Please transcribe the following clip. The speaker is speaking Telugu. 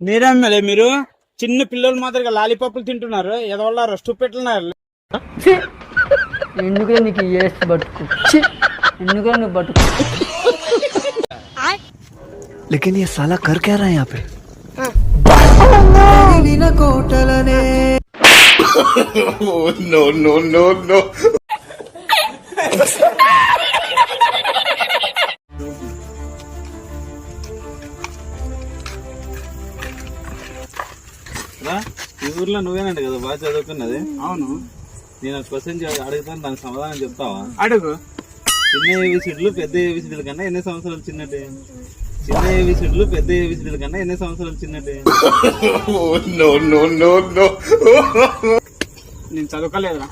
మీరేమ్మలే మీరు చిన్న పిల్లలు మాదిరిగా లాలీపాపులు తింటున్నారు. ఎదవల్ల రస్టు పెట్టినారు. ఎందుకు నీకు ఏసు బతుకు, ఎందుకు నువ్వు బతుకు. लेकिन ये साला कर क्या रहा है यहाँ पे? नो नो नो नो ఈ ఊర్లో నువ్వేనండి కదా బాగా చదువుకున్నది. అవును, నేను క్వశ్చన్ అడుగుతాను, దానికి సమాధానం చెప్తావా? అడుగు. చిన్న ఏబిసిడ్లు పెద్ద ఏబిసిడ్ల కన్నా ఎన్ని సంవత్సరాలు చిన్నట్టే? చిన్న ఏబిసిడ్లు పెద్ద ఏబిసిడ్ల కన్నా ఎన్ని సంవత్సరాలు చిన్నట్టే? नो नो नो नो నేను చదువుకోలేదురా.